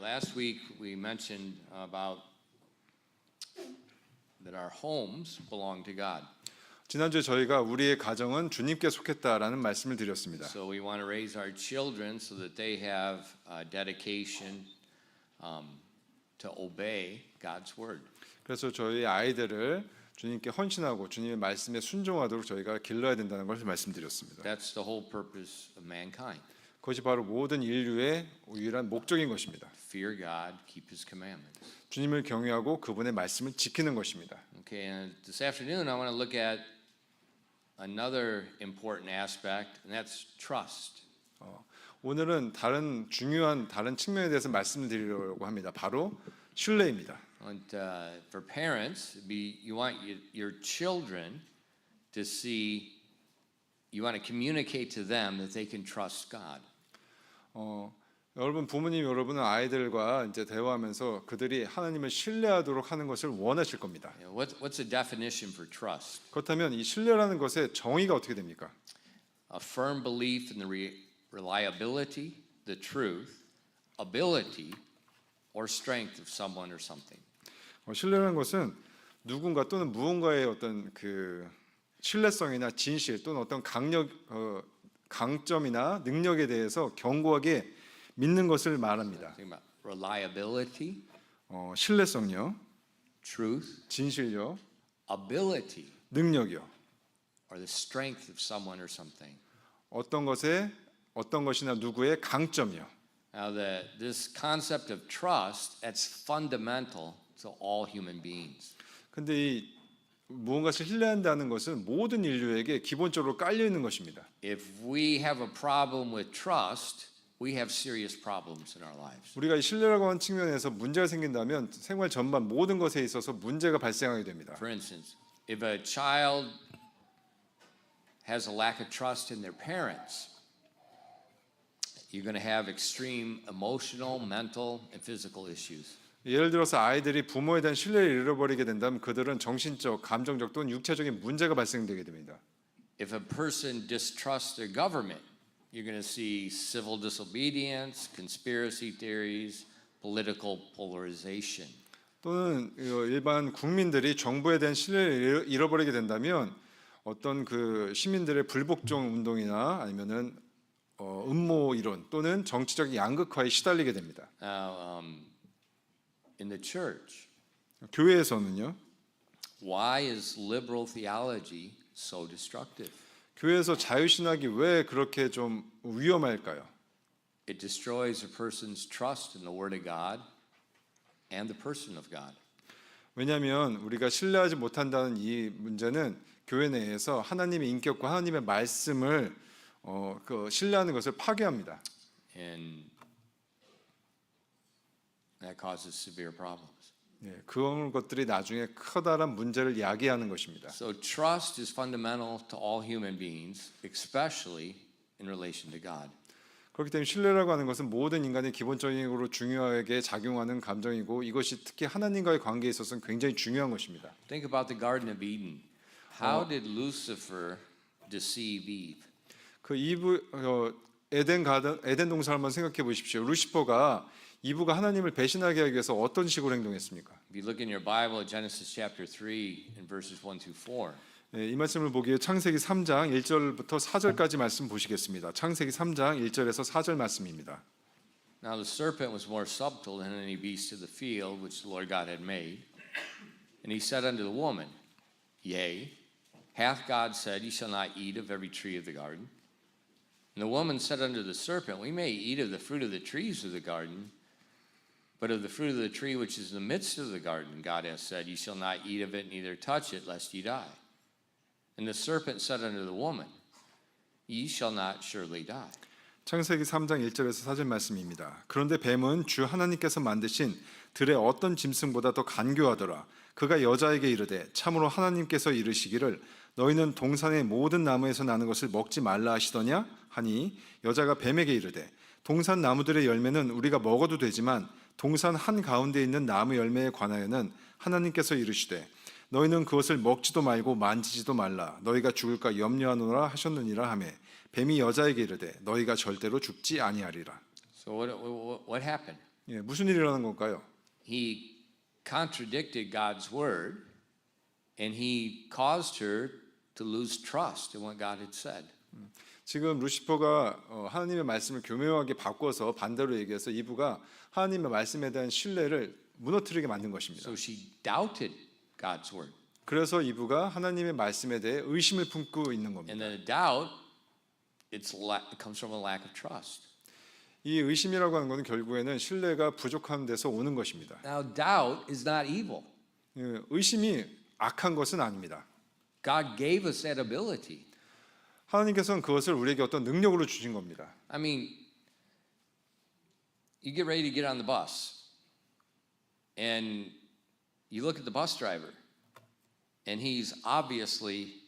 Last week we mentioned about that our homes belong to God. 지난주에 저희가 우리의 가정은 주님께 속했다라는 말씀을 드렸습니다. So we want to raise our children so that they have dedication to obey God's word. 그래서 저희 아이들을 주님께 헌신하고 주님의 말씀에 순종하도록 저희가 길러야 된다는 것을 말씀드렸습니다. That's the whole purpose of mankind. 그것이 바로 모든 인류의 유일한 목적인 것입니다. Fear God, keep His commandments. 주님을 경외하고 그분의 말씀을 지키는 것입니다. Okay, and this afternoon I want to look at another important aspect, and that's trust. 오늘은 중요한 다른 측면에 대해서 말씀을 드리려고 합니다. 바로 신뢰입니다. And for parents, you want your children to see, you want to communicate to them that they can trust God. 여러분 부모님 여러분은 아이들과 이제 대화하면서 그들이 하나님을 신뢰하도록 하는 것을 원하실 겁니다. What's the definition for trust? 그렇다면 이 신뢰라는 것의 정의가 어떻게 됩니까? A firm belief in the reliability, the truth, ability, or strength of someone or something. 신뢰라는 것은 누군가 또는 무언가의 어떤 그 신뢰성이나 진실 또는 어떤 강점이나 능력에 대해서 견고하게 믿는 것을 말합니다. Reliability, 신뢰성요, truth, 진실요, ability, 능력이요, or the strength of someone or something. 어떤 것이나 누구의 강점이요. Now, this concept of trust, that's fundamental to all human beings. 근데 이 무언가를 신뢰한다는 것은 모든 인류에게 기본적으로 깔려 있는 것입니다. If we have a problem with trust, we have serious problems in our lives. 우리가 신뢰라고 하는 측면에서 문제가 생긴다면 생활 전반 모든 것에 있어서 문제가 발생하게 됩니다. For instance, if a child has a lack of trust in their parents, you're going to have extreme emotional, mental, and physical issues. 예를 들어서 아이들이 부모에 대한 신뢰를 잃어버리게 된다면 그들은 정신적, 감정적 또는 육체적인 문제가 발생되게 됩니다. If a person distrusts their government, you're going to see civil disobedience, conspiracy theories, political polarization. 또는 일반 국민들이 정부에 대한 신뢰를 잃어버리게 된다면 어떤 그 시민들의 불복종 운동이나 아니면은 음모 이론 또는 정치적 양극화에 시달리게 됩니다. Now, in the church, 교회에서는요. why is liberal theology so destructive? 교회에서 자유신학이 왜 그렇게 좀 위험할까요? It destroys a person's trust in the Word of God and the person of God. 왜냐하면 우리가 신뢰하지 못한다는 이 문제는 교회 내에서 하나님의 인격과 하나님의 말씀을 신뢰하는 것을 파괴합니다. And that causes severe problems. 그런 것들이 나중에 커다란 문제를 야기하는 것입니다. So trust is fundamental to all human beings, especially in relation to God. 그렇기 때문에 신뢰라고 하는 것은 모든 인간이 기본적으로 중요하게 작용하는 감정이고 이것이 특히 하나님과의 관계에 있어서는 굉장히 중요한 것입니다. Think about the Garden of Eden. How did Lucifer deceive Eve? 그 에덴 동산을 한번 생각해 보십시오. 루시퍼가 이브가 하나님을 배신하게 하기 위해서 어떤 식으로 행동했습니까? If you look in your Bible, Genesis chapter 3 and verses 1 through 4. 이 말씀을 보기에 창세기 3장 1절부터 4절까지 말씀 보시겠습니다. 창세기 3장 1절에서 4절 말씀입니다. Now the serpent was more subtle than any beast of the field which the Lord God had made. And he said unto the woman, Yea, hath God said, Ye shall not eat of every tree of the garden? And the woman said unto the serpent, We may eat of the fruit of the trees of the garden, but of the fruit of the tree which is in the midst of the garden, God hath said, Ye shall not eat of it, neither touch it, lest ye die. And the serpent said unto the woman, Ye shall not surely die. 창세기 3장 1절에서 4절 말씀입니다. 그런데 뱀은 주 하나님께서 만드신 들의 어떤 짐승보다 더 간교하더라. 그가 여자에게 이르되 참으로 하나님께서 이르시기를 너희는 동산의 모든 나무에서 나는 것을 먹지 말라 하시더냐 하니 여자가 뱀에게 이르되 동산 나무들의 열매는 우리가 먹어도 되지만 동산 한 가운데 있는 나무 열매에 관하여는 하나님께서 이르시되 너희는 그것을 먹지도 말고 만지지도 말라 너희가 죽을까 염려하노라 하셨느니라 하며 뱀이 여자에게 이르되 너희가 절대로 죽지 아니하리라. So what happened? 예, 무슨 일이 일어난 걸까요? He contradicted God's word, and he caused her to lose trust in what God had said. 지금 루시퍼가 하나님의 말씀을 교묘하게 바꿔서 반대로 얘기해서 이브가 하나님의 말씀에 대한 신뢰를 무너뜨리게 만든 것입니다. So she doubted God's word. 그래서 이브가 하나님의 말씀에 대해 의심을 품고 있는 And 겁니다. then a doubt, it comes from a lack of trust. 이 의심이라고 하는 것은 결국에는 신뢰가 부족한 데서 오는 것입니다. Now, doubt is not evil. 예, 의심이 악한 것은 아닙니다. God gave us that ability. 하나님께서는 그것을 우리에게 어떤 능력으로 주신 겁니다. I mean, you get ready to get on the bus, and you look at the bus driver, and he's obviously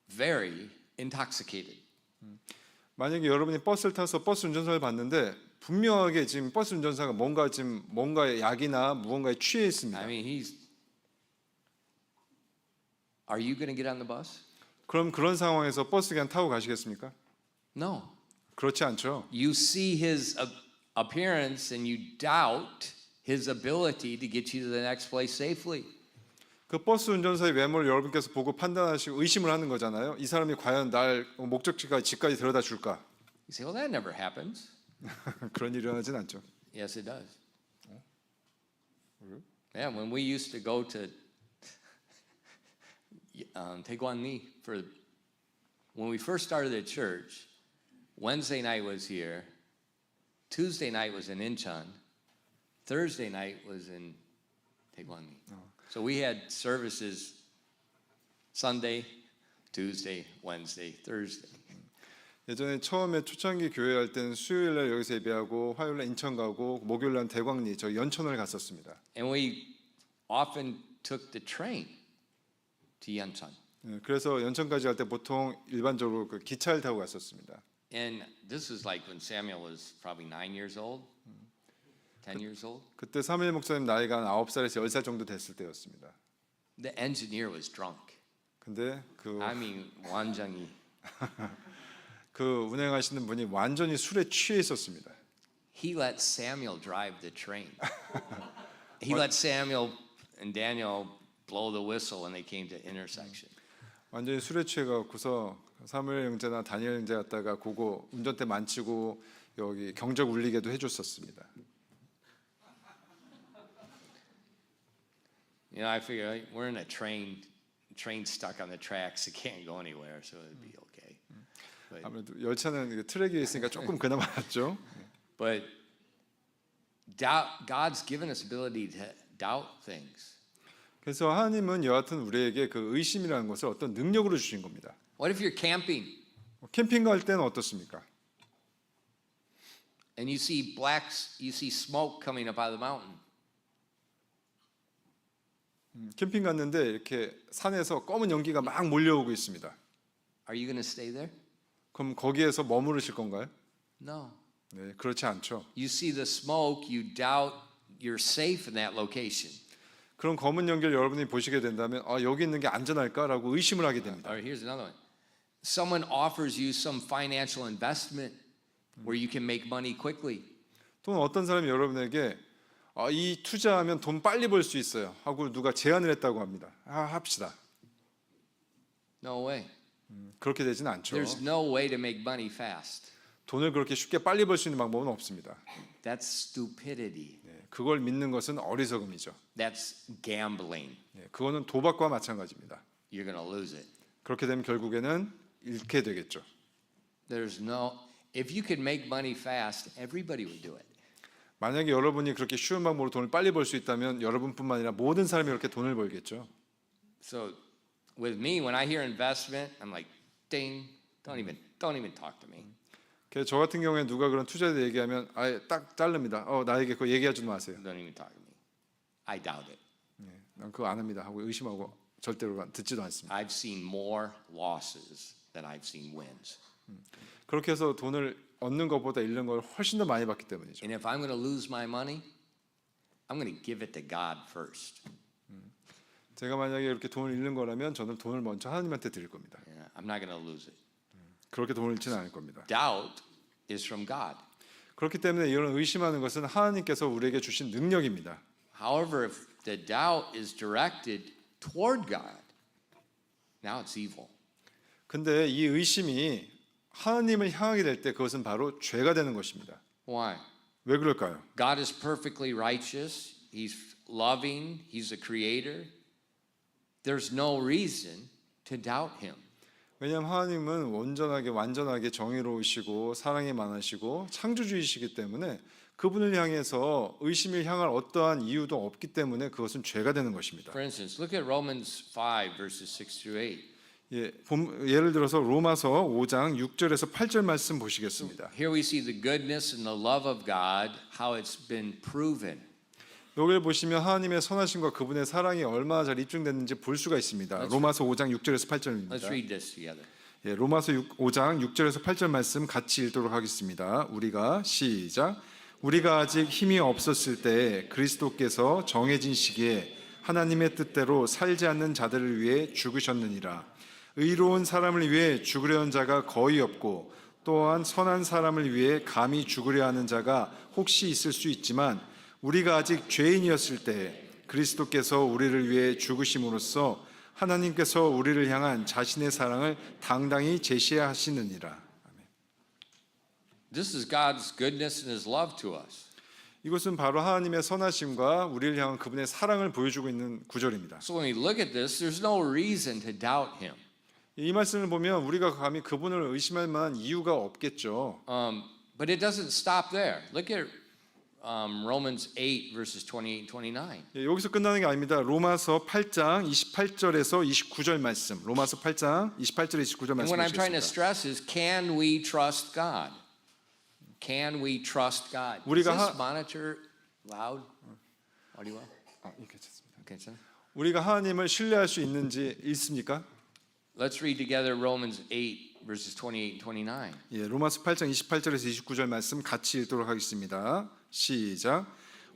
very intoxicated. 만약에 여러분이 버스를 타서 버스 운전사를 봤는데 분명하게 지금 버스 운전사가 뭔가의 약이나 무언가에 취해 있습니다. I mean, are you going to get on the bus? 그럼 그런 상황에서 버스 그냥 타고 가시겠습니까? No. 그렇지 않죠. You see his appearance and you doubt his ability to get you to the next place safely. 그 버스 운전사의 외모를 여러분께서 보고 판단하시고 의심을 하는 거잖아요. 이 사람이 과연 날 목적지까지 집까지 데려다 줄까? You say, well, that never happens. 그런 일이 일어나진 않죠. Yes, it does. Yeah, when we used to go to Taekwondo when we first started at church, Wednesday night was here, Tuesday night was in Incheon, Thursday night was in Taekwondo. So we had services Sunday, Tuesday, Wednesday, Thursday. 예전에 처음에 초창기 교회 할 때는 수요일 날 여기서 예배하고 화요일 날 인천 가고 목요일 날 대광리 저 연천을 갔었습니다. And we often took the train to Yeoncheon. 예, 그래서 연천까지 갈 때 보통 일반적으로 그 기차를 타고 갔었습니다. And this was like when Samuel was probably 9 years old, 10 years old. 그때 사무엘 목사님 나이가 한 9살에서 10살 정도 됐을 때였습니다. The engineer was drunk. 근데 I mean, 완전히. 그 운행하시는 분이 완전히 술에 취해 있었습니다. He let Samuel drive the train. He let Samuel and Daniel blow the whistle when they came to intersection. 완전히 술에 취해갖고서 사무엘 형제나 다니엘 형제 갔다가 그거 운전대 만지고 여기 경적 울리게도 해줬었습니다. You know, I figure we're in a train stuck on the tracks. It can't go anywhere, so it'd be okay. 아무래도 열차는 트랙 위에 있으니까 조금 그나마 낫죠. But God's given us ability to doubt things. 그래서 하나님은 여하튼 우리에게 그 의심이라는 것을 어떤 능력으로 주신 겁니다. What if you're camping 캠핑 갈 때는 어떻습니까? and you see smoke coming up out of the mountain? 캠핑 갔는데 이렇게 산에서 검은 연기가 막 몰려오고 있습니다. Are you going to stay there? 그럼 거기에서 머무르실 건가요? No. 네, 그렇지 않죠. You see the smoke, you doubt you're safe in that location. 그런 검은 연기를 여러분이 보시게 된다면 여기 있는 게 안전할까라고 의심을 하게 됩니다. Or here's another one. Someone offers you some financial investment where you can make money quickly. 또는 어떤 사람이 여러분에게 이 투자하면 돈 빨리 벌 수 있어요 하고 누가 제안을 했다고 합니다. 합시다. No way. 그렇게 되지는 않죠. There's no way to make money fast. 돈을 그렇게 쉽게 빨리 벌 수 있는 방법은 없습니다. That's stupidity. 네, 그걸 믿는 것은 어리석음이죠. That's gambling. 네, 그거는 도박과 마찬가지입니다. You're going to lose it. 그렇게 되면 결국에는 잃게 되겠죠. If you could make money fast, everybody would do it. 만약에 여러분이 그렇게 쉬운 방법으로 돈을 빨리 벌 수 있다면 여러분뿐만 아니라 모든 사람이 그렇게 돈을 벌겠죠. So with me, when I hear investment, I'm like, ding, don't even talk to me. 그래서 저 같은 경우에 누가 그런 투자에 대해 얘기하면 아예 딱 자릅니다. 나에게 그거 얘기하지 마세요. Don't even talk to me. I doubt it. 네, 난 그거 안 합니다 하고 의심하고 절대로 듣지도 않습니다. I've seen more losses than I've seen wins. 그렇게 해서 돈을 얻는 것보다 잃는 걸 훨씬 더 많이 받기 때문이죠. And if I'm going to lose my money, I'm going to give it to God first. 제가 만약에 이렇게 돈을 잃는 거라면 저는 돈을 먼저 하나님한테 드릴 겁니다. I'm not going to lose it. 그렇게 돈을 잃지는 않을 겁니다. Doubt is from God. 그렇기 때문에 이런 의심하는 것은 하나님께서 우리에게 주신 능력입니다. However, if the doubt is directed toward God, now it's evil. 근데 이 의심이 하나님을 향하게 될 때 그것은 바로 죄가 되는 것입니다. Why? 왜 그럴까요? God is perfectly righteous. He's loving. He's a creator. There's no reason to doubt him. 왜냐하면 하나님은 온전하게 완전하게 정의로우시고 사랑이 많으시고 창조주이시기 때문에 그분을 향해서 의심을 향할 어떠한 이유도 없기 때문에 그것은 죄가 되는 것입니다. For instance, look at Romans 5 verses 6 through 8. 예를 들어서 로마서 5장 6절에서 8절 말씀 보시겠습니다. Here we see the goodness and the love of God, how it's been proven. 여기를 보시면 하나님의 선하심과 그분의 사랑이 얼마나 잘 입증됐는지 볼 수가 있습니다. 로마서 5장 6절에서 Let's 8절입니다. read this together. 로마서 5장 6절에서 8절 말씀 같이 읽도록 하겠습니다. 우리가 시작. 우리가 아직 힘이 없었을 때 그리스도께서 정해진 시기에 하나님의 뜻대로 살지 않는 자들을 위해 죽으셨느니라. 의로운 사람을 위해 죽으려는 자가 거의 없고 또한 선한 사람을 위해 감히 죽으려 하는 자가 혹시 있을 수 있지만 우리가 아직 죄인이었을 때 그리스도께서 우리를 위해 죽으심으로써 하나님께서 우리를 향한 자신의 사랑을 당당히 제시하시느니라. This is God's goodness and his love to us. 이것은 바로 하나님의 선하심과 우리를 향한 그분의 사랑을 보여주고 있는 구절입니다. So when we look at this, there's no reason to doubt him. 이 말씀을 보면 우리가 감히 그분을 의심할 만한 이유가 없겠죠. But it doesn't stop there. Look at Romans 8 verses 28 and 29. 여기서 끝나는 게 아닙니다. 로마서 8장 28절에서 29절 말씀. 로마서 8장 28절 29절 And 말씀 what I'm trying to 보시겠습니다. stress is, can we trust God? Can we trust God? Is 우리가 this monitor loud? Audio well? 괜찮습니다. 괜찮아? 우리가 하나님을 신뢰할 수 있는지 있습니까? Let's read together Romans 8 verses 28 and 29. 로마서 8장 28절에서 29절 말씀 같이 읽도록 하겠습니다. 시작.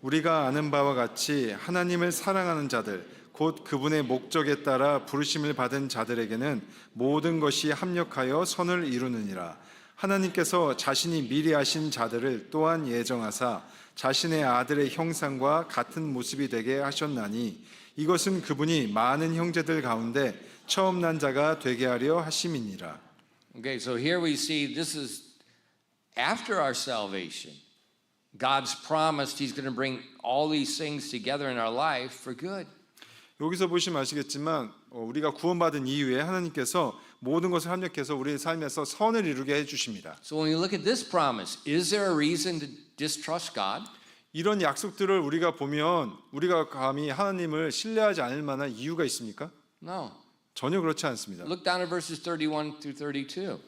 우리가 아는 바와 같이 하나님을 사랑하는 자들 곧 그분의 목적에 따라 부르심을 받은 자들에게는 모든 것이 합력하여 선을 이루느니라. 하나님께서 자신이 미리 하신 자들을 또한 예정하사 자신의 아들의 형상과 같은 모습이 되게 하셨나니 이것은 그분이 많은 형제들 가운데 처음 난 자가 되게 하려 하심이니라. Okay, so here we see this is after our salvation. God's promised he's going to bring all these things together in our life for good. 여기서 보시면 아시겠지만 우리가 구원받은 이후에 하나님께서 모든 것을 합력해서 우리의 삶에서 선을 이루게 해주십니다. So when we look at this promise, is there a reason to distrust God? 이런 약속들을 우리가 보면 우리가 감히 하나님을 신뢰하지 않을 만한 이유가 있습니까? No. 전혀 그렇지 않습니다. Look down at verses 31 through 32.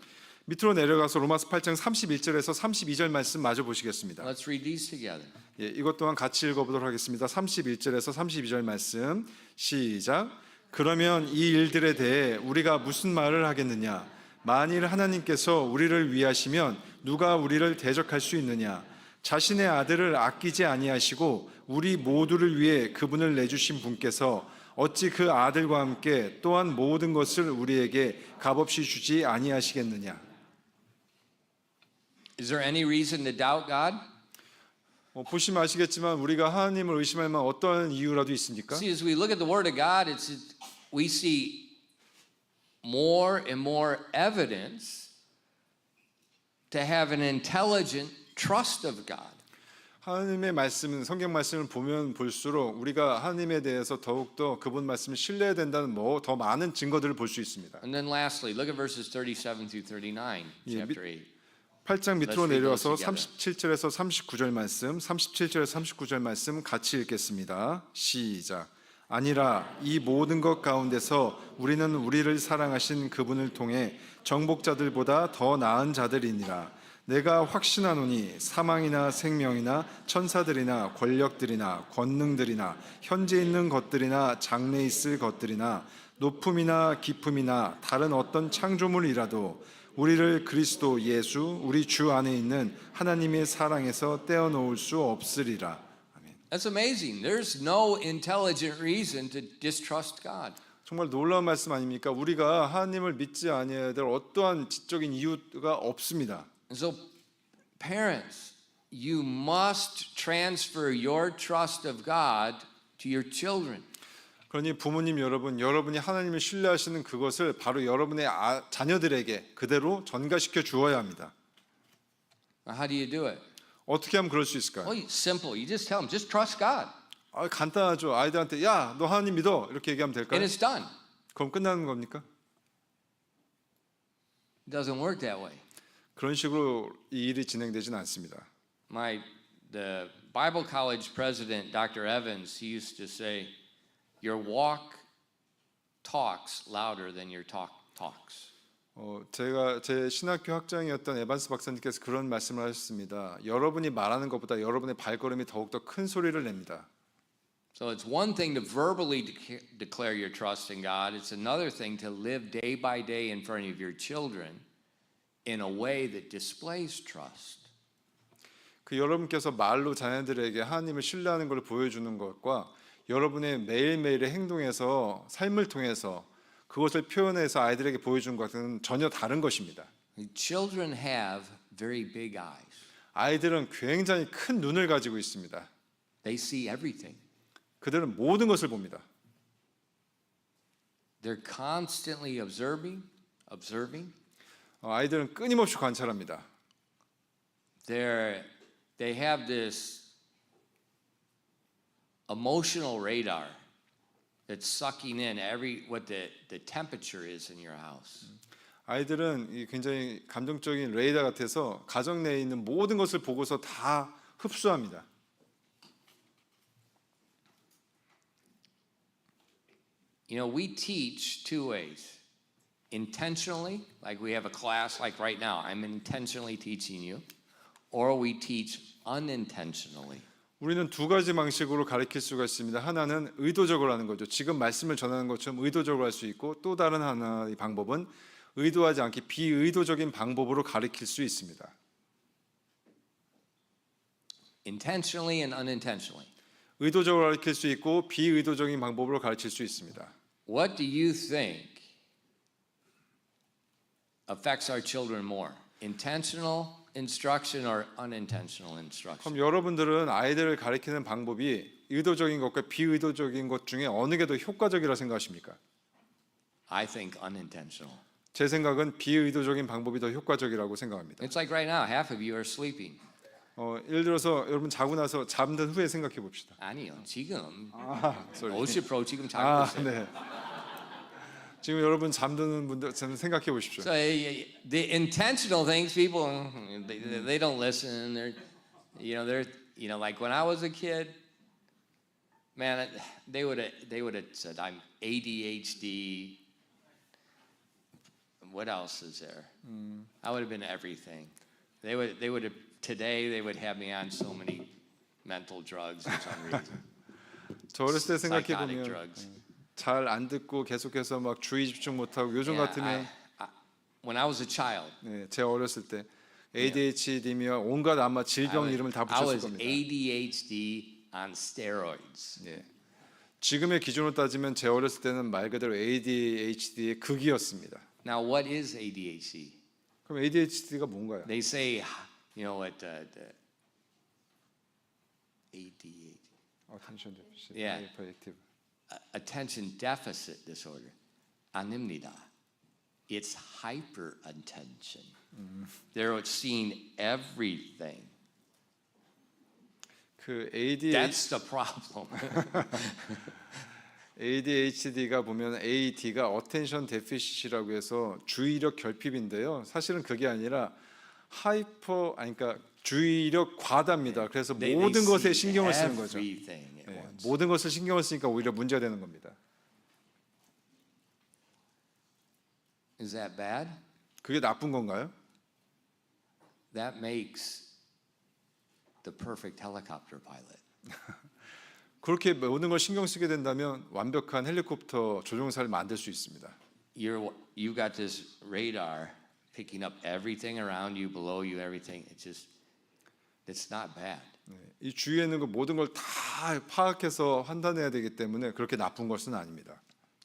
밑으로 내려가서 로마서 8장 31절에서 32절 말씀 마저 보시겠습니다. Let's read these together. 이것 또한 같이 읽어보도록 하겠습니다. 31절에서 32절 말씀 시작. 그러면 이 일들에 대해 우리가 무슨 말을 하겠느냐? 만일 하나님께서 우리를 위하시면 누가 우리를 대적할 수 있느냐? 자신의 아들을 아끼지 아니하시고 우리 모두를 위해 그분을 내주신 분께서 어찌 그 아들과 함께 또한 모든 것을 우리에게 값없이 주지 아니하시겠느냐? Is there any reason to doubt God? 보시면 아시겠지만 우리가 하나님을 의심할 만한 어떠한 이유라도 있습니까? See, as we look at the Word of God, we see more and more evidence to have an intelligent trust of God. 하나님의 말씀은 성경 말씀을 보면 볼수록 우리가 하나님에 대해서 더욱더 그분 말씀을 신뢰해야 된다는 더 많은 증거들을 볼 수 있습니다. And then lastly, look at verses 37 through 39, chapter 8. 8장 밑으로 Let's read 내려와서 those together. 37절에서 39절 말씀, 37절에서 39절 말씀 같이 읽겠습니다. 시작. 아니라 이 모든 것 가운데서 우리는 우리를 사랑하신 그분을 통해 정복자들보다 더 나은 자들이니라. 내가 확신하노니 사망이나 생명이나 천사들이나 권력들이나 권능들이나 현재 있는 것들이나 장래 있을 것들이나 높음이나 깊음이나 다른 어떤 창조물이라도 우리를 그리스도 예수 우리 주 안에 있는 하나님의 사랑에서 떼어놓을 수 없으리라. 아멘. That's amazing. There's no intelligent reason to distrust God. 정말 놀라운 말씀 아닙니까? 우리가 하나님을 믿지 아니해야 될 어떠한 지적인 이유가 없습니다. And so, parents, you must transfer your trust of God to your children. 그러니 부모님 여러분, 여러분이 하나님을 신뢰하시는 그것을 바로 여러분의 자녀들에게 그대로 전가시켜 주어야 합니다. Now, how do you do it? 어떻게 하면 그럴 수 있을까요? Well, simple. You just tell them, just trust God, 간단하죠. 아이들한테 야, 너 하나님 믿어 이렇게 얘기하면 and 될까요? it's done. 그럼 끝나는 겁니까? It doesn't work that way. 그런 식으로 이 일이 진행되지는 않습니다. The Bible college president, Dr. Evans, he used to say, your walk talks louder than your talk talks. 제가 제 신학교 학장이었던 에반스 박사님께서 그런 말씀을 하셨습니다. 여러분이 말하는 것보다 여러분의 발걸음이 더욱더 큰 소리를 냅니다. So it's one thing to verbally declare your trust in God. It's another thing to live day by day in front of your children in a way that displays trust. 그 여러분께서 말로 자녀들에게 하나님을 신뢰하는 것을 보여주는 것과 여러분의 매일매일의 행동에서 삶을 통해서 그것을 표현해서 아이들에게 보여주는 것은 전혀 다른 것입니다. Children have very big eyes. 아이들은 굉장히 큰 눈을 가지고 있습니다. They see everything. 그들은 모든 것을 봅니다. They're constantly observing. 아이들은 끊임없이 관찰합니다. They have this emotional radar that's sucking in what the temperature is in your house. 아이들은 이 굉장히 감정적인 레이더 같아서 가정 내에 있는 모든 것을 보고서 다 흡수합니다. You know, we teach two ways. Intentionally, like we have a class like right now, I'm intentionally teaching you, or we teach unintentionally. 우리는 두 가지 방식으로 가르칠 수가 있습니다. 하나는 의도적으로 하는 거죠. 지금 말씀을 전하는 것처럼 의도적으로 할 수 있고 또 다른 하나의 방법은 의도하지 않게 비의도적인 방법으로 가르칠 수 있습니다. Intentionally and unintentionally. 의도적으로 가르칠 수 있고 비의도적인 방법으로 가르칠 수 있습니다. What do you think affects our children more? Intentional instruction or unintentional instruction? 그럼 여러분들은 아이들을 가르치는 방법이 의도적인 것과 비의도적인 것 중에 어느 게 더 효과적이라 생각하십니까? I think unintentional. 제 생각은 비의도적인 방법이 더 효과적이라고 생각합니다. It's like right now, half of you are sleeping. 예를 들어서 여러분 자고 나서 잠든 후에 생각해 봅시다. 아니요, 지금 sorry. 50% 지금 자고 있어요. 네. 지금 여러분 잠드는 분들 생각해 보십시오. So the intentional things, people they don't listen. They're like when I was a kid, man, they would have said I'm ADHD. What else is there? I would have been everything. They would have today. They would have me on so many mental drugs for some reason. 저 어렸을 때 생각해 Psychotic 보면 drugs. 잘 안 듣고 계속해서 막 주의 집중 못하고 요즘 Yeah, 같으면 when I was a child, 제 어렸을 때 ADHD며 온갖 아마 질병 이름을 다 I 붙였을 was 겁니다. ADHD on steroids. 지금의 기준으로 따지면 제 어렸을 때는 말 그대로 ADHD의 극이었습니다. Now, what is ADHD? 그럼 ADHD가 뭔가요? They say, you know what? The ADHD, Attention Deficit Yeah. Hyperactive. attention deficit disorder. 아닙니다. It's hyperattention. They're seeing everything. 그 That's the problem. ADHD가 보면 AD가 Attention Deficit이라고 해서 주의력 결핍인데요. 사실은 그게 아니라 그러니까 주의력 과다입니다. 그래서 모든 것에 신경을 쓰는 거죠. Everything at once. 모든 것을 신경을 쓰니까 오히려 문제가 되는 겁니다. Is that bad? 그게 나쁜 건가요? That makes the perfect helicopter pilot. 그렇게 모든 걸 신경 쓰게 된다면 완벽한 헬리콥터 조종사를 만들 수 있습니다. You got this radar picking up everything around you, below you, everything. It's not bad. 이 주위에 있는 거 모든 걸 다 파악해서 판단해야 되기 때문에 그렇게 나쁜 것은 아닙니다.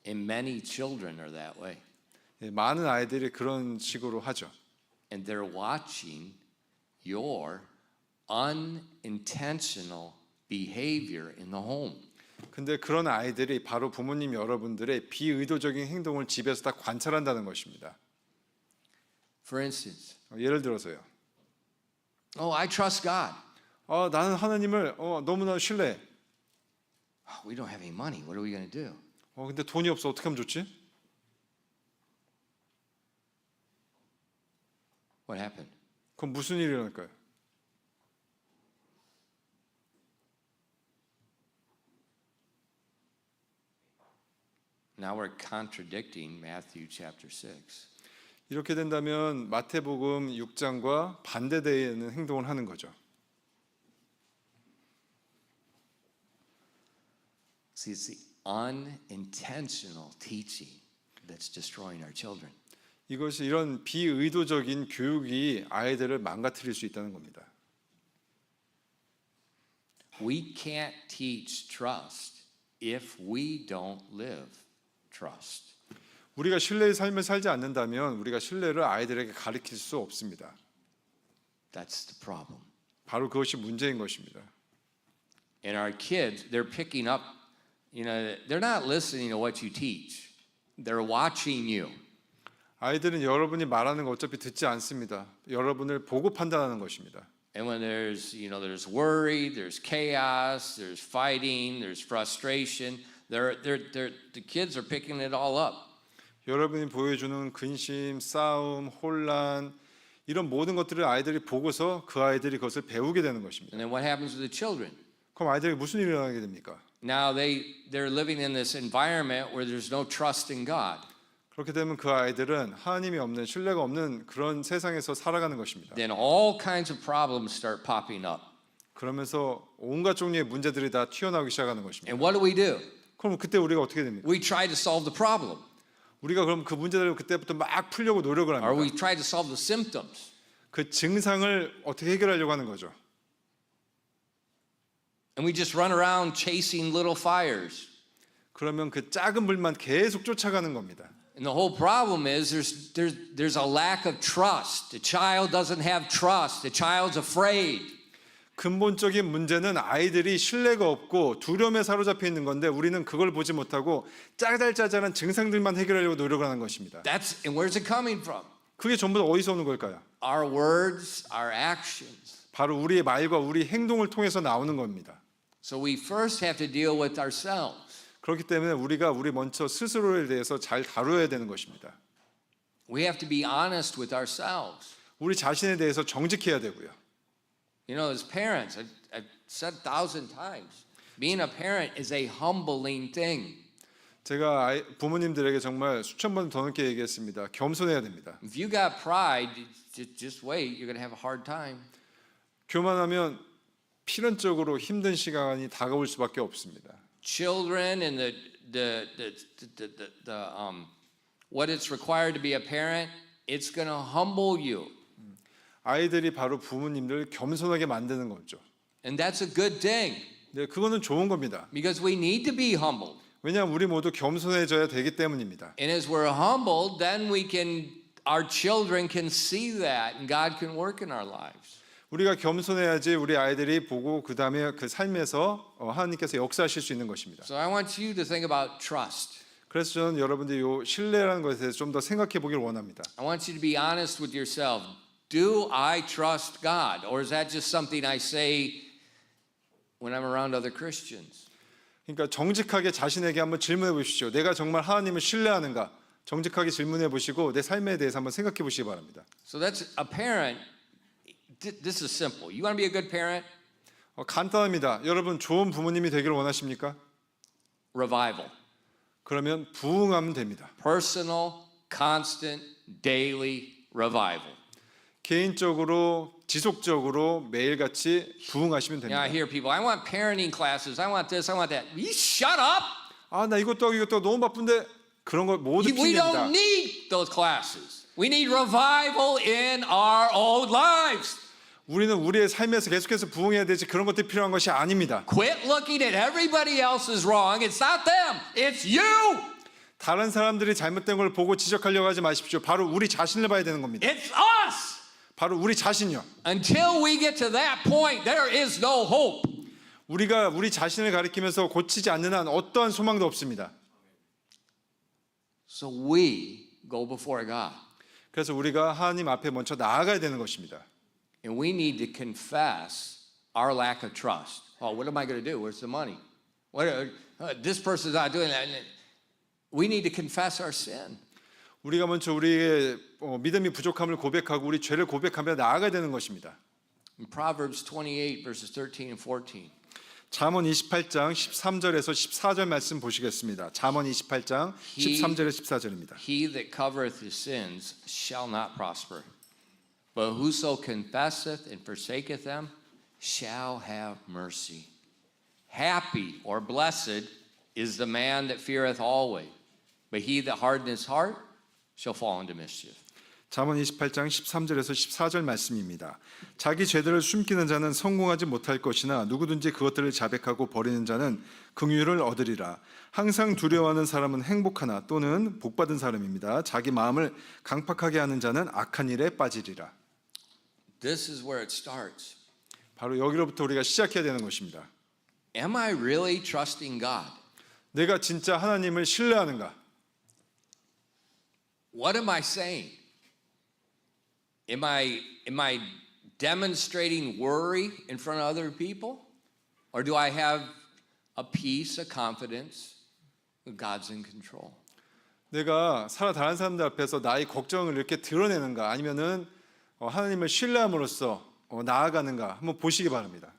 And many children are that way. 많은 아이들이 그런 식으로 하죠. And they're watching your unintentional behavior in the home. 근데 그런 아이들이 바로 부모님 여러분들의 비의도적인 행동을 집에서 다 관찰한다는 것입니다. For instance, 예를 들어서요. oh, I trust God. 나는 하나님을 너무나 신뢰해. Oh, we don't have any money. What are we going to do? 근데 돈이 없어. 어떻게 하면 좋지? What happened? 그럼 무슨 일이 일어날까요? Now we're contradicting Matthew chapter 6. 이렇게 된다면 마태복음 6장과 반대되는 행동을 하는 거죠. See, it's the unintentional teaching that's destroying our children. 이것이 이런 비의도적인 교육이 아이들을 망가뜨릴 수 있다는 겁니다. We can't teach trust if we don't live trust. 우리가 신뢰의 삶을 살지 않는다면 우리가 신뢰를 아이들에게 가르칠 수 없습니다. That's the problem. 바로 그것이 문제인 것입니다. And our kids, they're picking up, they're not listening to what you teach. They're watching you. 아이들은 여러분이 말하는 거 어차피 듣지 않습니다. 여러분을 보고 판단하는 것입니다. And when there's worry, there's chaos, there's fighting, there's frustration, the kids are picking it all up. 여러분이 보여주는 근심, 싸움, 혼란 이런 모든 것들을 아이들이 보고서 그 아이들이 그것을 배우게 되는 것입니다. And then what happens with the children? 그럼 아이들에게 무슨 일이 일어나게 됩니까? Now they're living in this environment where there's no trust in God. 그렇게 되면 그 아이들은 하나님이 없는 신뢰가 없는 그런 세상에서 살아가는 것입니다. Then all kinds of problems start popping up. 그러면서 온갖 종류의 문제들이 다 튀어나오기 시작하는 것입니다. And what do? 그럼 그때 우리가 어떻게 됩니까? We try to solve the problem. 우리가 그럼 그 문제들을 그때부터 막 풀려고 노력을 Or 합니다. we try to solve the symptoms. 그 증상을 어떻게 해결하려고 하는 거죠. And we just run around chasing little fires. 그러면 그 작은 불만 계속 쫓아가는 겁니다. And the whole problem is there's a lack of trust. The child doesn't have trust. The child's afraid. 근본적인 문제는 아이들이 신뢰가 없고 두려움에 사로잡혀 있는 건데 우리는 그걸 보지 못하고 짜잘짜잘한 증상들만 해결하려고 노력을 하는 것입니다. And where's it coming from? 그게 전부 다 어디서 오는 걸까요? Our words, our actions. 바로 우리의 말과 우리 행동을 통해서 나오는 겁니다. So we first have to deal with ourselves. 그렇기 때문에 우리 먼저 스스로에 대해서 잘 다뤄야 되는 것입니다. We have to be honest with ourselves. 우리 자신에 대해서 정직해야 되고요. As parents, I've said 1,000 times, being a parent is a humbling thing. 제가 부모님들에게 정말 수천 번 더 넘게 얘기했습니다. 겸손해야 됩니다. If you got pride, just wait. You're going to have a hard time. 교만하면 필연적으로 힘든 시간이 다가올 수밖에 없습니다. Children and what it's required to be a parent, it's going to humble you. 아이들이 바로 부모님들을 겸손하게 만드는 거죠. And that's a good thing 네, 그거는 좋은 겁니다. because we need to be humbled. 왜냐하면 우리 모두 겸손해져야 되기 때문입니다. And as we're humbled, then our children can see that and God can work in our lives. 우리가 겸손해야지 우리 아이들이 보고 그 다음에 그 삶에서 하나님께서 역사하실 수 있는 것입니다. So I want you to think about trust. 그래서 저는 여러분들이 이 신뢰라는 것에 대해서 좀 더 생각해 보길 원합니다. I want you to be honest with yourself. Do I trust God? Or is that just something I say when I'm around other Christians? 그러니까 정직하게 자신에게 한번 질문해 보십시오. 내가 정말 하나님을 신뢰하는가? 정직하게 질문해 보시고 내 삶에 대해서 한번 생각해 보시기 바랍니다. So that's a parent. This is simple. You want to be a good parent? 간단합니다. 여러분 좋은 부모님이 되기를 원하십니까? Revival. 그러면 부흥하면 됩니다. Personal, constant, daily revival. 개인적으로 지속적으로 매일같이 부흥하시면 You know, I 됩니다. hear people, I want parenting classes. I want this, I want that. You shut up. 나 이것도 하고 이것도 하고 너무 바쁜데 그런 거 모두 We 핑계입니다. don't need those classes. We need revival in our own lives. 우리는 우리의 삶에서 계속해서 부흥해야 되지 그런 것들이 필요한 것이 아닙니다. Quit looking at everybody else is wrong. It's not them. It's you. 다른 사람들이 잘못된 걸 보고 지적하려고 하지 마십시오. 바로 우리 자신을 봐야 되는 겁니다. It's us. 바로 우리 자신이요. Until we get to that point, there is no hope. 우리가 우리 자신을 가리키면서 고치지 않는 한 어떠한 소망도 없습니다. So we go before God. 그래서 우리가 하나님 앞에 먼저 나아가야 되는 것입니다. And we need to confess our lack of trust. Oh, what am I going to do? Where's the money? This person's not doing that. We need to confess our sin. 우리가 먼저 우리의 믿음이 부족함을 고백하고 우리 죄를 고백하며 나아가야 되는 것입니다. In Proverbs 28 verses 13 and 14. 잠언 28장 13절에서 14절 말씀 보시겠습니다. 잠언 28장 13절에서 14절입니다. He that covereth his sins shall not prosper, but whoso confesseth and forsaketh them shall have mercy. Happy or blessed is the man that feareth always, but he that hardeneth his heart shall fall into mischief. 잠언 28장 13절에서 14절 말씀입니다. 자기 죄들을 숨기는 자는 성공하지 못할 것이나 누구든지 그것들을 자백하고 버리는 자는 긍휼을 얻으리라. 항상 두려워하는 사람은 행복하나 또는 복받은 사람입니다. 자기 마음을 강팍하게 하는 자는 악한 일에 빠지리라. This is where it starts. 바로 여기로부터 우리가 시작해야 되는 것입니다. Am I really trusting God? 내가 진짜 하나님을 신뢰하는가? What am I saying? Am I demonstrating worry in front of other people? Or do I have a peace, a confidence that God's in control? 내가 다른 사람들 앞에서 나의 걱정을 이렇게 드러내는가? 아니면은 하나님을 신뢰함으로써 나아가는가? 한번 보시기 바랍니다.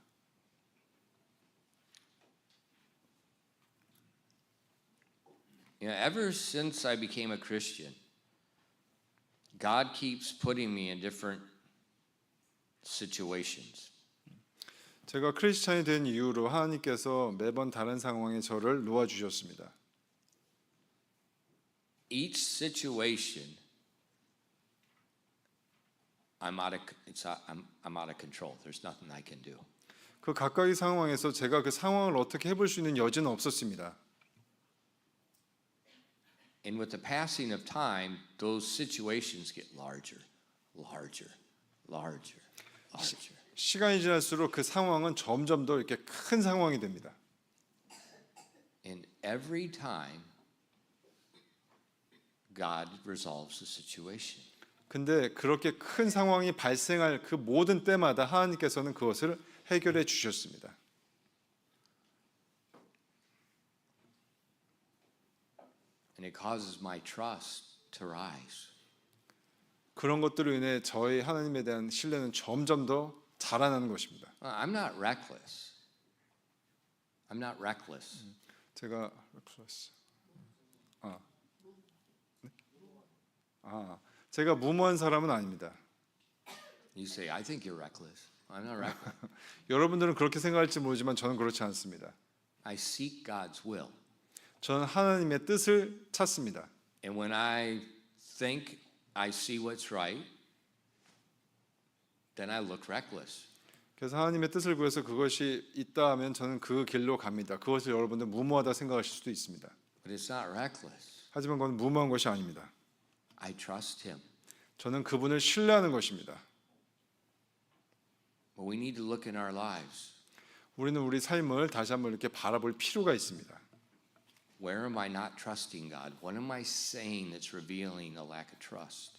You know, ever since I became a Christian, God keeps putting me in different situations. 제가 크리스찬이 된 이후로 하나님께서 매번 다른 상황에 저를 놓아 주셨습니다. Each situation, I'm out of control. There's nothing I can do. 그 각각의 상황에서 제가 그 상황을 어떻게 해볼 수 있는 여지는 없었습니다. And with the passing of time, those situations get larger, larger, larger, larger. 시간이 지날수록 그 상황은 점점 더 이렇게 큰 상황이 됩니다. And every time, God resolves the situation. 근데 그렇게 큰 상황이 발생할 그 모든 때마다 하나님께서는 그것을 해결해 주셨습니다. And it causes my trust to rise. 그런 것들로 인해 저희 하나님에 대한 신뢰는 점점 더 자라나는 것입니다. I'm not reckless. I'm not reckless. 제가 제가 무모한 사람은 아닙니다. You say, I think you're reckless. I'm not reckless. 여러분들은 그렇게 생각할지 모르지만 저는 그렇지 않습니다. I seek God's will. 저는 하나님의 뜻을 찾습니다. And when I think I see what's right, then I look reckless. 그래서 하나님의 뜻을 구해서 그것이 있다 하면 저는 그 길로 갑니다. 그것을 여러분들 무모하다 생각하실 수도 있습니다. But it's not reckless. 하지만 그건 무모한 것이 아닙니다. I trust Him. 저는 그분을 신뢰하는 것입니다. But we need to look in our lives. 우리는 우리 삶을 다시 한번 이렇게 바라볼 필요가 있습니다. Where am I not trusting God? What am I saying that's revealing a lack of trust?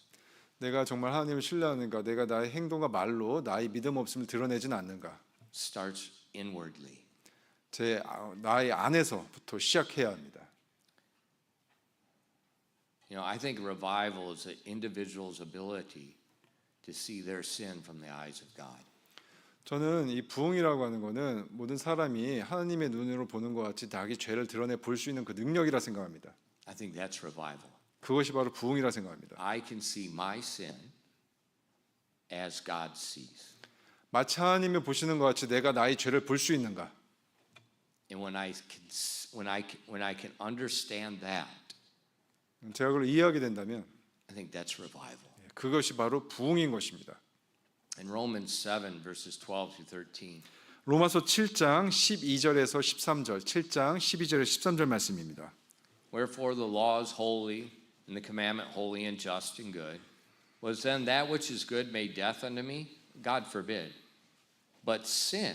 내가 정말 하나님을 신뢰하는가? 내가 나의 행동과 말로 나의 믿음 없음을 드러내진 않는가? Starts inwardly. 나의 안에서부터 시작해야 합니다. You know, I think revival is an individual's ability to see their sin from the eyes of God. 저는 이 부흥이라고 하는 거는 모든 사람이 하나님의 눈으로 보는 것 같이 자기 죄를 드러내 볼 수 있는 그 능력이라 생각합니다. I think that's revival. 그것이 바로 부흥이라 생각합니다. I can see my sin as God sees. 마치 하나님이 보시는 것 같이 내가 나의 죄를 볼 수 있는가? And when I can understand that, 제가 그걸 이해하게 된다면 I think that's revival. 그것이 바로 부흥인 것입니다. In Romans 7 verses 12 through 13. 로마서 7장 12절에서 13절, 7장 12절에서 13절 말씀입니다. Wherefore the law is holy and the commandment holy and just and good. Was then that which is good made death unto me? God forbid. But sin,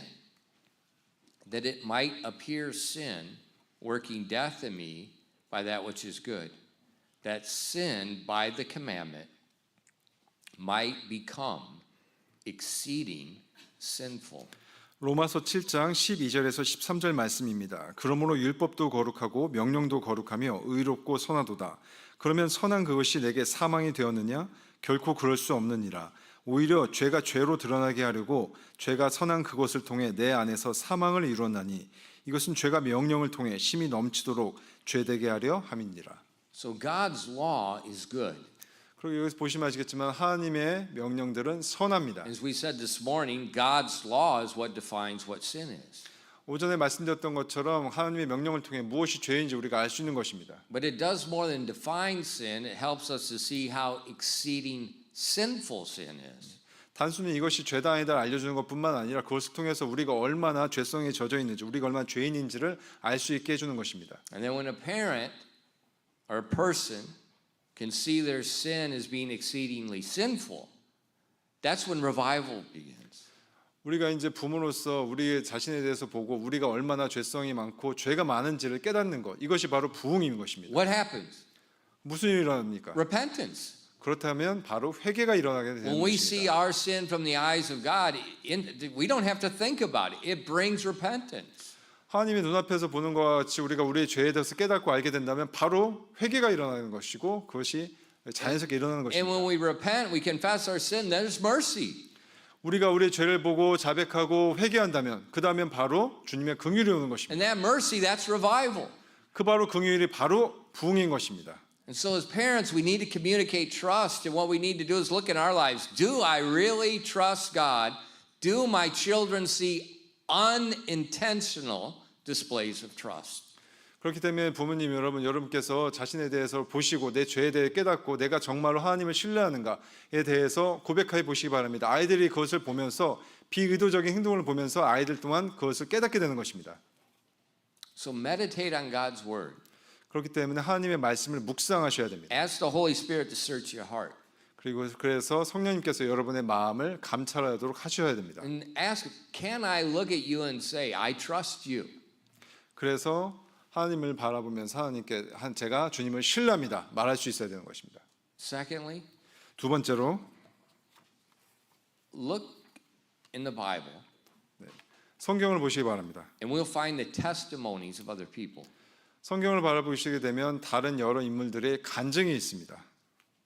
that it might appear sin, working death in me by that which is good, that sin by the commandment might become exceeding sinful. 로마서 7장 12절에서 13절 말씀입니다. 그러므로 율법도 거룩하고 명령도 거룩하며 의롭고 선하도다. 그러면 선한 그것이 내게 사망이 되었느냐? 결코 그럴 수 없느니라. 오히려 죄가 죄로 드러나게 하려고 죄가 선한 그것을 통해 내 안에서 사망을 이루었나니 이것은 죄가 명령을 통해 심히 넘치도록 죄되게 하려 함이니라. So God's law is good. 그리고 여기서 보시면 아시겠지만 하나님의 명령들은 선합니다. As we said this morning, God's law is what defines what sin is. 오전에 말씀드렸던 것처럼 하나님의 명령을 통해 무엇이 죄인지 우리가 알 수 있는 것입니다. But it does more than define sin. It helps us to see how exceeding sinful sin is. 단순히 이것이 죄다 아니다를 알려주는 것뿐만 아니라 그것을 통해서 우리가 얼마나 죄성에 젖어 있는지, 우리가 얼마나 죄인인지를 알 수 있게 해주는 것입니다. And then when a parent or a person can see their sin as being exceedingly sinful, that's when revival begins. 우리가 이제 부모로서 우리 자신에 대해서 보고 우리가 얼마나 죄성이 많고 죄가 많은지를 깨닫는 것, 이것이 바로 부흥인 것입니다. What happens? 무슨 일이 일어납니까? Repentance. 그렇다면 바로 회개가 일어나게 되는 When we see 것입니다. our sin from the eyes of God, we don't have to think about it. It brings repentance. 하나님의 눈앞에서 보는 것과 같이 우리가 우리의 죄에 대해서 깨닫고 알게 된다면 바로 회개가 일어나는 것이고 그것이 자연스럽게 일어나는 And when 것입니다. we repent, we confess our sin, then it's mercy. 우리가 우리의 죄를 보고 자백하고 회개한다면 그 다음엔 바로 주님의 긍휼이 오는 것입니다. And that mercy, that's revival. 그 바로 긍휼이 바로 부흥인 것입니다. And so as parents, we need to communicate trust. And what we need to do is look in our lives. Do I really trust God? Do my children see unintentional displays of trust? 그렇기 때문에 부모님 여러분께서 자신에 대해서 보시고 내 죄에 대해 깨닫고 내가 정말로 하나님을 신뢰하는가에 대해서 고백해 보시기 바랍니다. 아이들이 그것을 보면서 비의도적인 행동을 보면서 아이들 또한 그것을 깨닫게 되는 것입니다. So meditate on God's word. 그렇기 때문에 하나님의 말씀을 묵상하셔야 됩니다. Ask the Holy Spirit to search your heart. 그리고 그래서 성령님께서 여러분의 마음을 감찰하도록 하셔야 됩니다. And ask, can I look at you and say, I trust you? 그래서 하나님을 바라보면서 하나님께 제가 주님을 신뢰합니다. 말할 수 있어야 되는 것입니다. Secondly, 두 번째로 look in the Bible 성경을 보시기 바랍니다. and we'll find the testimonies of other people. 성경을 바라보시게 되면 다른 여러 인물들의 간증이 있습니다.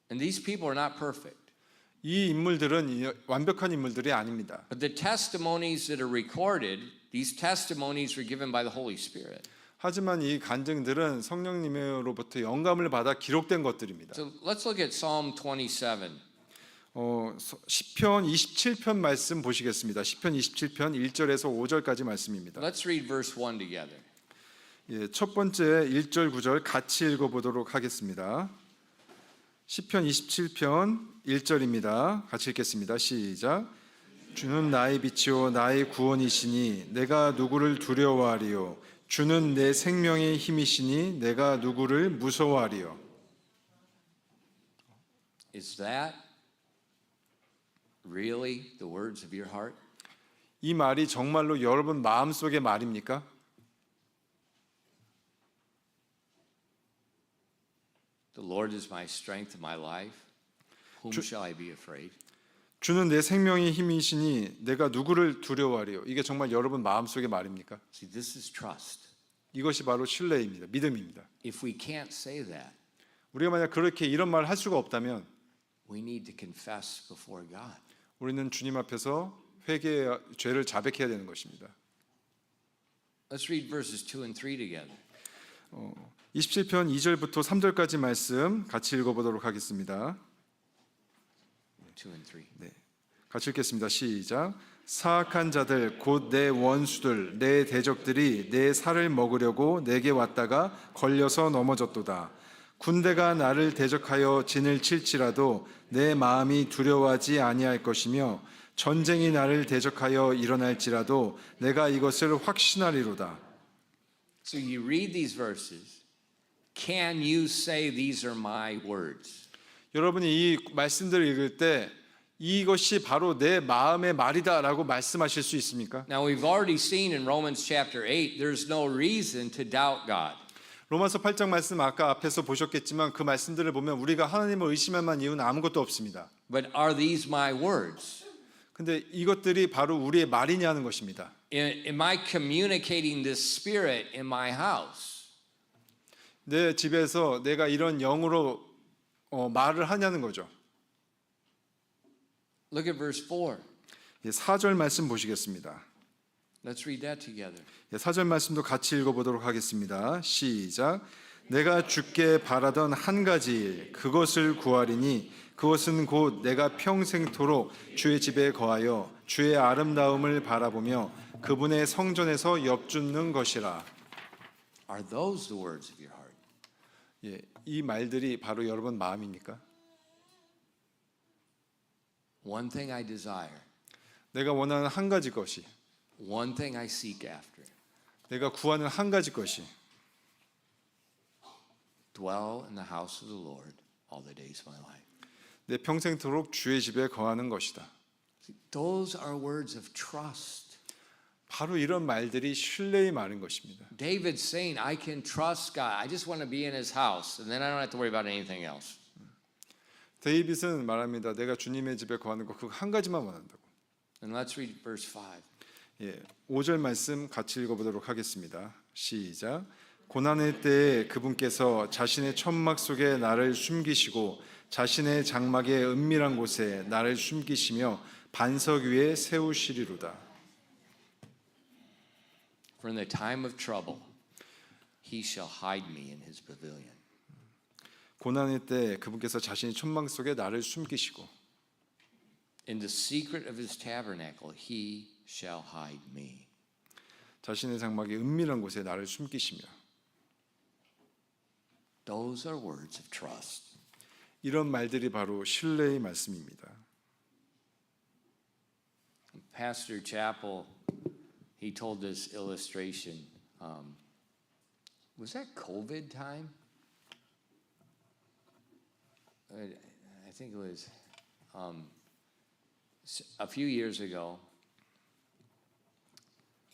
And these people are not perfect. 이 인물들은 완벽한 인물들이 아닙니다. But the testimonies that are recorded, these testimonies were given by the Holy Spirit. 하지만 이 간증들은 성령님으로부터 영감을 받아 기록된 것들입니다. So let's look at Psalm 27. 시편 27편 말씀 보시겠습니다. 시편 27편 1절에서 5절까지 말씀입니다. Let's read verse 1 together. 예, 첫 번째 1절 9절 같이 읽어보도록 하겠습니다. 시편 27편 1절입니다. 같이 읽겠습니다. 시작. 주는 나의 빛이요 나의 구원이시니 내가 누구를 두려워하리요. 주는 내 생명의 힘이시니 내가 누구를 무서워하리요. Is that really the words of your heart? 이 말이 정말로 여러분 마음속의 말입니까? The Lord is my strength and my life. Whom shall I be afraid? 주는 내 생명의 힘이시니 내가 누구를 두려워하리요. 이게 정말 여러분 마음속의 말입니까? See, this is trust. 이것이 바로 신뢰입니다. 믿음입니다. If we can't say that, 우리가 만약 그렇게 이런 말을 할 수가 없다면 we need to confess before God. 우리는 주님 앞에서 죄를 자백해야 되는 것입니다. Let's read verses 2 and 3 together. 27편 2절부터 3절까지 말씀 같이 읽어보도록 하겠습니다. 2 and 3. 네, 같이 읽겠습니다. 시작. 사악한 자들 곧 내 원수들 내 대적들이 내 살을 먹으려고 내게 왔다가 걸려서 넘어졌도다. 군대가 나를 대적하여 진을 칠지라도 내 마음이 두려워하지 아니할 것이며 전쟁이 나를 대적하여 일어날지라도 내가 이것을 확신하리로다. So you read these verses. Can you say these are my words? 여러분이 이 말씀들을 읽을 때 이것이 바로 내 마음의 말이다라고 말씀하실 수 있습니까? Now, we've already seen in Romans chapter 8, there's no reason to doubt God. 로마서 8장 말씀 아까 앞에서 보셨겠지만 그 말씀들을 보면 우리가 하나님을 의심할 만한 이유는 아무것도 없습니다. But are these my words? 근데 이것들이 바로 우리의 말이냐는 것입니다. Am I communicating this spirit in my house? 내 집에서 내가 이런 영으로 말을 하냐는 거죠. Look at verse 4. 4절 말씀 보시겠습니다. Let's read that together. 4절 말씀도 같이 읽어보도록 하겠습니다. 시작. 내가 주께 바라던 한 가지 일 그것을 구하리니 그것은 곧 내가 평생토록 주의 집에 거하여 주의 아름다움을 바라보며 그분의 성전에서 엽줍는 것이라. Are those the words of your heart? 이 말들이 바로 여러분 마음입니까? One thing I desire, 내가 원하는 한 가지 것이, one thing I seek after, 내가 구하는 한 가지 것이 dwell in the house of the Lord all the days of my life. 내 평생토록 주의 집에 거하는 것이다. Those are words of trust. 바로 이런 말들이 신뢰의 말인 것입니다. David's saying, I can trust God. I just want to be in his house, and then I don't have to worry about anything else. 데이빗은 말합니다. 내가 주님의 집에 거하는 것 그 한 가지만 원한다고. And let's read verse 5. 5절 말씀 같이 읽어보도록 하겠습니다. 시작. 고난의 때에 그분께서 자신의 천막 속에 나를 숨기시고 자신의 장막의 은밀한 곳에 나를 숨기시며 반석 위에 세우시리로다. For in the time of trouble, he shall hide me in his pavilion. 고난의 때 그분께서 자신의 천막 속에 나를 숨기시고 In the secret of his tabernacle, he shall hide me. 자신의 장막의 은밀한 곳에 나를 숨기시며. Those are words of trust. 이런 말들이 바로 신뢰의 말씀입니다. Pastor Chappell, he told this illustration. Was that COVID time? I think it was a few years ago.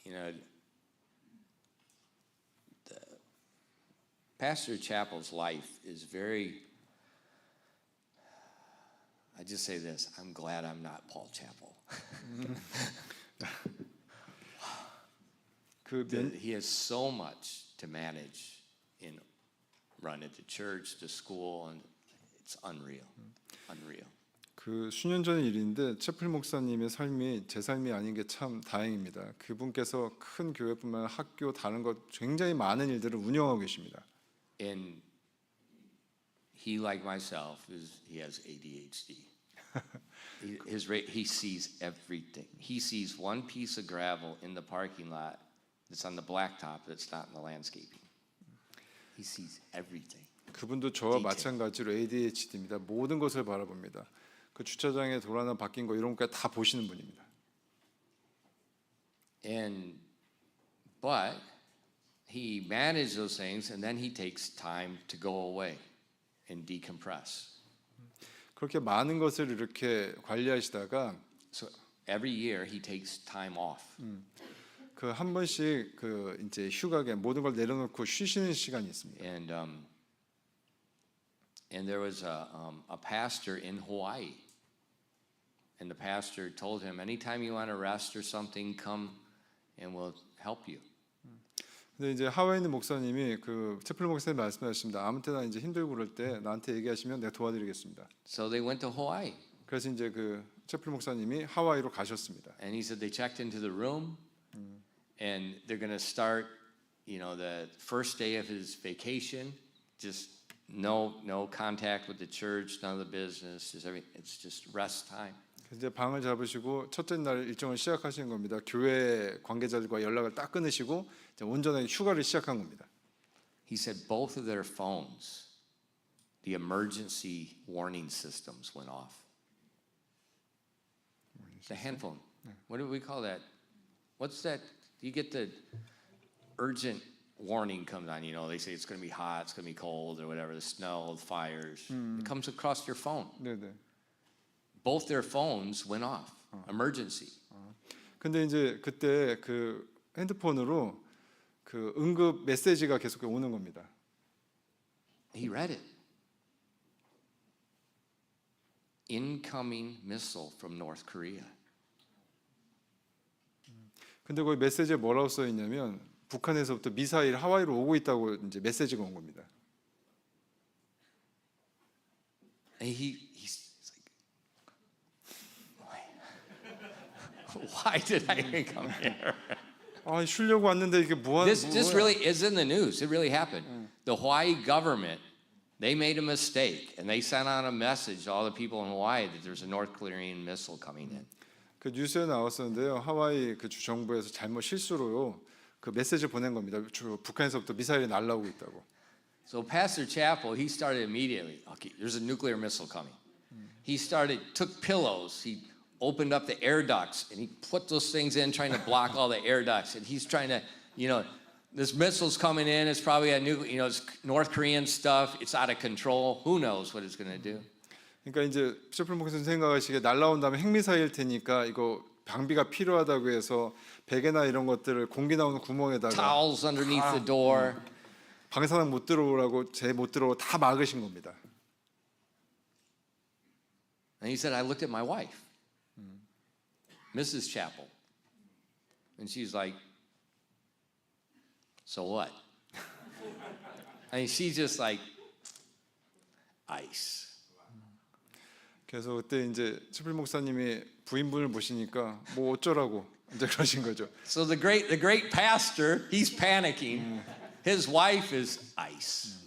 You know, Pastor Chappell's life is very, I just say this, I'm glad I'm not Paul Chappell. He has so much to manage in running the church, the school, and it's unreal. Unreal. 그 수년 전의 일인데 채플 목사님의 삶이 제 삶이 아닌 게 참 다행입니다. 그분께서 큰 교회뿐만 아니라 학교 다른 것 굉장히 많은 일들을 운영하고 계십니다. And he, like myself, he has ADHD. He sees everything. He sees one piece of gravel in the parking lot that's on the blacktop that's not in the landscaping. He sees everything. 그분도 저와 마찬가지로 ADHD입니다. 모든 것을 바라봅니다. 그 주차장에 돌 하나 바뀐 거 이런 것까지 다 보시는 분입니다. But he manages those things, and then he takes time to go away and decompress. 그렇게 많은 것을 이렇게 관리하시다가 So every year he takes time off. 그 한 번씩 그 이제 휴가에 모든 걸 내려놓고 쉬시는 시간이 있습니다. And there was a pastor in Hawaii, and the pastor told him, anytime you want to rest or something, come and we'll help you. 근데 이제 하와이에 있는 목사님이 그 채플 목사님 말씀하셨습니다. 아무 때나 이제 힘들고 그럴 때 나한테 얘기하시면 내가 도와드리겠습니다. So they went to Hawaii. 그래서 이제 그 채플 목사님이 하와이로 가셨습니다. And he said they checked into the room, and they're going to start, you know, the first day of his vacation, just no contact with the church, none of the business, it's just rest time. 이제 방을 잡으시고 첫째 날 일정을 시작하시는 겁니다. 교회 관계자들과 연락을 딱 끊으시고 이제 온전하게 휴가를 시작한 겁니다. He said both of their phones, the emergency warning systems went off. The handphone. What do we call that? What's that? You get the urgent warning comes on, you know, they say it's going to be hot, it's going to be cold, or whatever, the snow, the fires. It comes across your phone. 네네. Both their phones went off. Emergency. 근데 이제 그때 그 핸드폰으로 그 응급 메시지가 계속 오는 겁니다. He read it. Incoming missile from North Korea. 근데 거기 메시지에 뭐라고 써 있냐면 북한에서부터 미사일 하와이로 오고 있다고 이제 메시지가 온 겁니다. And he's like, why did I even come here? 아, 쉬려고 왔는데 이게 뭐 하는 This really is in the news. It really happened. The Hawaii government, they made a mistake and they sent out a message to all the people in Hawaii that there's a North Korean missile coming in. 그 뉴스에 나왔었는데요. 하와이 그 주 정부에서 잘못 실수로요. 그 메시지 보낸 겁니다. 북한에서부터 미사일이 날라오고 있다고. So Pastor Chappell, he started immediately. Okay, there's a nuclear missile coming. He took pillows. He opened up the air ducts and he put those things in, trying to block all the air ducts. And he's trying to, you know, this missile's coming in. It's probably a new, you know, it's North Korean stuff. It's out of control. Who knows what it's going to do? 그러니까 이제 셰플 목사님 생각하시기에 날라온 다음에 핵미사일 테니까 이거 방비가 필요하다고 해서 베개나 이런 것들을 공기 나오는 구멍에다가 Towels underneath the door. 방사능 못 들어오라고 못 들어오고 다 막으신 겁니다. And he said, I looked at my wife, Mrs. Chappell, and she's like, so what? I mean, she's just like, ice. 그래서 그때 이제 셰플 목사님이 부인분을 보시니까 뭐 어쩌라고 이제 그러신 거죠. So the great pastor, he's panicking. His wife is ice.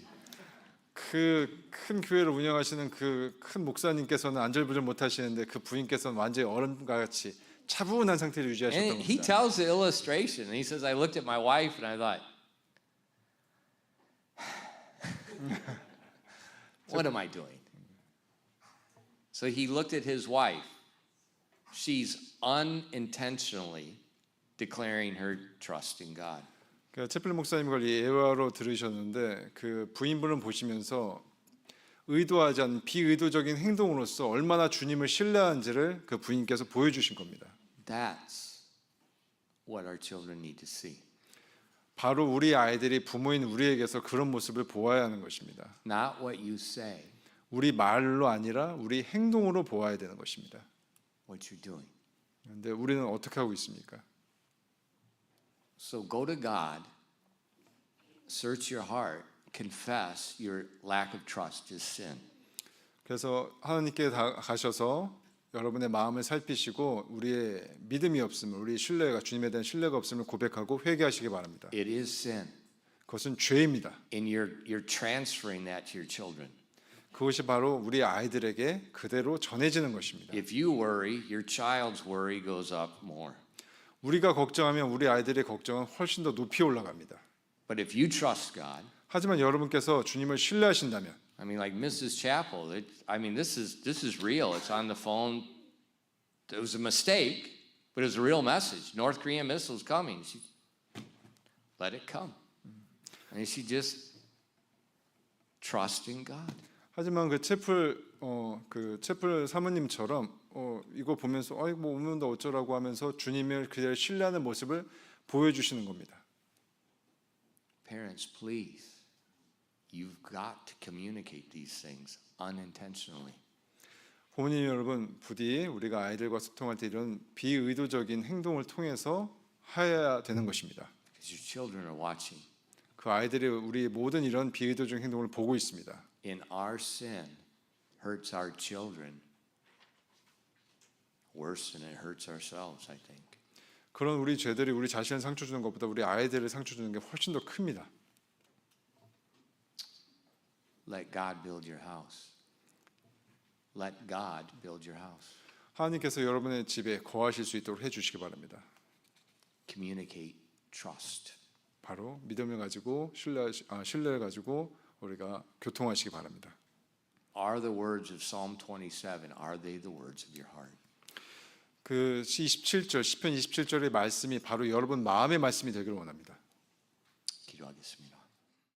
그 큰 교회를 운영하시는 그 큰 목사님께서는 안절부절 못 하시는데 그 부인께서는 완전히 얼음과 같이 차분한 상태를 유지하셨던 And he 겁니다. tells the illustration. And he says, I looked at my wife and I thought, what am I doing? So he looked at his wife. She's unintentionally declaring her trust in God. 그 채플 목사님 걸 예화로 들으셨는데 그 부인분을 보시면서 의도하지 않은 비의도적인 행동으로서 얼마나 주님을 신뢰하는지를 그 부인께서 보여주신 겁니다. That's what our children need to see. 바로 우리 아이들이 부모인 우리에게서 그런 모습을 보아야 하는 것입니다. Not what you say, 우리 말로 아니라 우리 행동으로 보아야 되는 것입니다. what you're doing. 그런데 우리는 어떻게 하고 있습니까? So go to God, search your heart, confess your lack of trust is sin. 그래서 하나님께 가셔서 여러분의 마음을 살피시고 우리의 믿음이 없음을, 우리 신뢰가 주님에 대한 신뢰가 없음을 고백하고 회개하시기 바랍니다. It is sin. 그것은 죄입니다. And you're transferring that to your children. 그것이 바로 우리 아이들에게 그대로 전해지는 것입니다. If you worry, your child's worry goes up more. 우리가 걱정하면 우리 아이들의 걱정은 훨씬 더 높이 올라갑니다. But if you trust God, 하지만 여러분께서 주님을 신뢰하신다면, I mean, like Mrs. Chappell, this is real. It's on the phone. It was a mistake, but it was a real message. North Korean missiles coming. She let it come. And she just trust in God. 하지만 그 채플 사모님처럼 이거 보면서 뭐 오면 더 어쩌라고 하면서 주님을 그대로 신뢰하는 모습을 보여주시는 겁니다. Parents, please, you've got to communicate these things unintentionally. 부모님 여러분, 부디 우리가 아이들과 소통할 때 이런 비의도적인 행동을 통해서 해야 되는 것입니다. Because your children are watching. 그 아이들이 우리 모든 이런 비의도적인 행동을 보고 있습니다. In our sin hurts our children worse than it hurts ourselves, I think. 그런 우리 죄들이 우리 자신을 상처 주는 것보다 우리 아이들을 상처 주는 게 훨씬 더 큽니다. Let God build your house. Let God build your house. 하나님께서 여러분의 집에 거하실 수 있도록 해주시기 바랍니다. Communicate trust. 바로 믿음을 가지고 신뢰를 가지고 우리가 교통하시기 바랍니다. Are the words of Psalm 27, are they the words of your heart? 그 27절 시편 27절의 말씀이 바로 여러분 마음의 말씀이 되기를 원합니다. 기도하겠습니다.